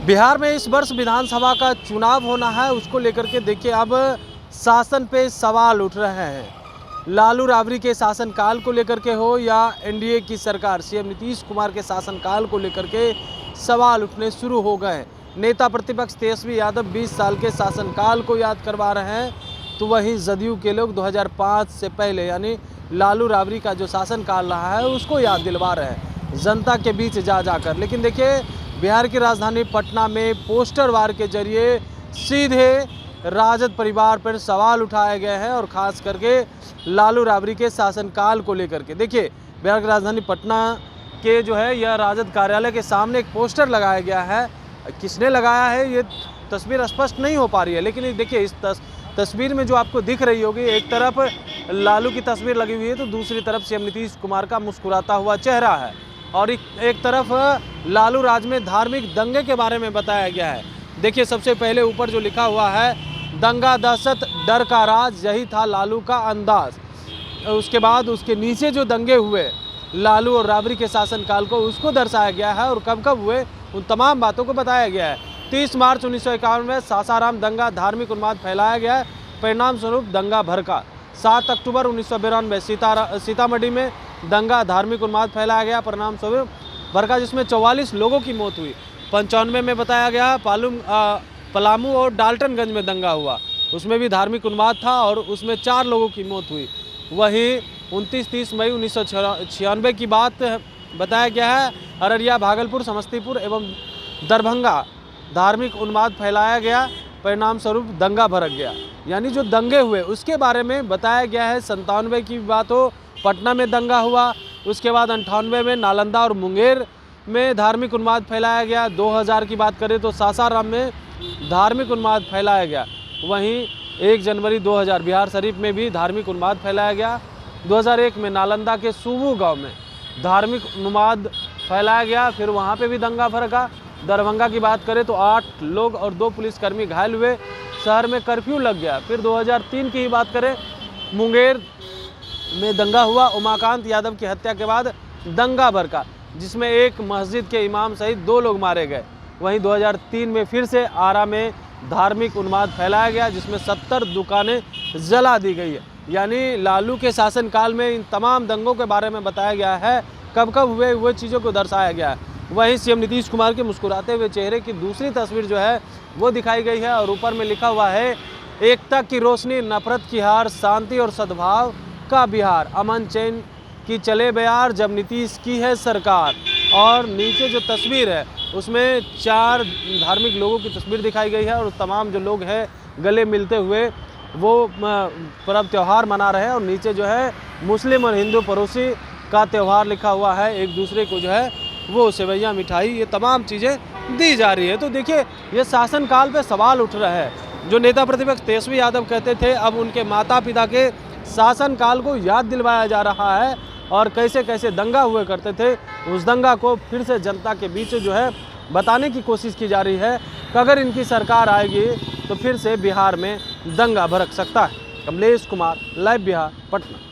बिहार में इस वर्ष विधानसभा का चुनाव होना है, उसको लेकर के देखिए अब शासन पे सवाल उठ रहे हैं। लालू राबड़ी के शासनकाल को लेकर के हो या एनडीए की सरकार सीएम नीतीश कुमार के शासनकाल को लेकर के सवाल उठने शुरू हो गए। नेता प्रतिपक्ष तेजस्वी यादव 20 साल के शासनकाल को याद करवा रहे हैं, तो वहीं जदयू के लोग 2005 से पहले यानी लालू राबड़ी का जो शासनकाल रहा है उसको याद दिलवा रहे हैं जनता के बीच जा जाकर। लेकिन देखिए बिहार की राजधानी पटना में पोस्टर वार के जरिए सीधे राजद परिवार पर सवाल उठाए गए हैं और ख़ास करके लालू राबड़ी के शासनकाल को लेकर के। देखिए बिहार की राजधानी पटना के जो है यह राजद कार्यालय के सामने एक पोस्टर लगाया गया है। किसने लगाया है ये तस्वीर स्पष्ट नहीं हो पा रही है, लेकिन देखिए इस तस्वीर में जो आपको दिख रही होगी, एक तरफ लालू की तस्वीर लगी हुई है तो दूसरी तरफ सीएम नीतीश कुमार का मुस्कुराता हुआ चेहरा है और एक तरफ लालू राज में धार्मिक दंगे के बारे में बताया गया है। देखिए सबसे पहले ऊपर जो लिखा हुआ है, दंगा दहशत डर का राज, यही था लालू का अंदाज। उसके बाद उसके नीचे जो दंगे हुए लालू और राबड़ी के शासनकाल को, उसको दर्शाया गया है और कब कब हुए उन तमाम बातों को बताया गया है। 30 मार्च 1951 में सासाराम दंगा, धार्मिक उन्माद फैलाया गया है, परिणाम स्वरूप दंगा भड़का। 7 अक्टूबर 1992 सीतामढ़ी में दंगा, धार्मिक उन्माद फैलाया गया, परिणाम स्वरूप भड़का, जिसमें 44 लोगों की मौत हुई। 95 में बताया गया पलामू और डाल्टनगंज में दंगा हुआ, उसमें भी धार्मिक उन्माद था और उसमें 4 लोगों की मौत हुई। वहीं 29-30 मई 1996 की बात बताया गया है, अररिया, भागलपुर, समस्तीपुर एवं दरभंगा धार्मिक उन्माद फैलाया गया, परिणाम स्वरूप दंगा भड़क गया। यानी जो दंगे हुए उसके बारे में बताया गया है। 97 की बात हो, पटना में दंगा हुआ, उसके बाद 98 में नालंदा और मुंगेर में धार्मिक उन्माद फैलाया गया। 2000 की बात करें तो सासाराम में धार्मिक उन्माद फैलाया गया। वहीं 1 जनवरी 2000 बिहार शरीफ में भी धार्मिक उन्माद फैलाया गया। 2001 में नालंदा के सुबू गांव में धार्मिक उन्माद फैलाया गया, फिर वहां पे भी दंगा भड़का। दरभंगा की बात करें तो 8 लोग और 2 पुलिसकर्मी घायल हुए, शहर में कर्फ्यू लग गया। फिर 2003 की ही बात करें, मुंगेर में दंगा हुआ, उमाकांत यादव की हत्या के बाद दंगा भड़का, जिसमें एक मस्जिद के इमाम सहित 2 लोग मारे गए। वहीं 2003 में फिर से आरा में धार्मिक उन्माद फैलाया गया, जिसमें 70 दुकानें जला दी गई है। यानी लालू के शासनकाल में इन तमाम दंगों के बारे में बताया गया है, कब कब हुए वो चीज़ों को दर्शाया गया है। वहीं सीएम नीतीश कुमार के मुस्कुराते हुए चेहरे की दूसरी तस्वीर जो है वो दिखाई गई है और ऊपर में लिखा हुआ है, एकता की रोशनी, नफरत की हार, शांति और सद्भाव का बिहार, अमन चैन की चले बयार, जब नीतीश की है सरकार। और नीचे जो तस्वीर है उसमें 4 धार्मिक लोगों की तस्वीर दिखाई गई है और तमाम जो लोग हैं गले मिलते हुए वो पर्व त्यौहार मना रहे हैं और नीचे जो है मुस्लिम और हिंदू पड़ोसी का त्यौहार लिखा हुआ है, एक दूसरे को जो है वो सेवैयाँ, मिठाई, ये तमाम चीज़ें दी जा रही है। तो देखिए ये शासनकाल पे सवाल उठ रहा है। जो नेता प्रतिपक्ष तेजस्वी यादव कहते थे, अब उनके माता पिता के शासनकाल को याद दिलवाया जा रहा है और कैसे कैसे दंगा हुए करते थे, उस दंगा को फिर से जनता के बीच जो है बताने की कोशिश की जा रही है कि अगर इनकी सरकार आएगी तो फिर से बिहार में दंगा भड़क सकता है। कमलेश कुमार, लाइव बिहार, पटना।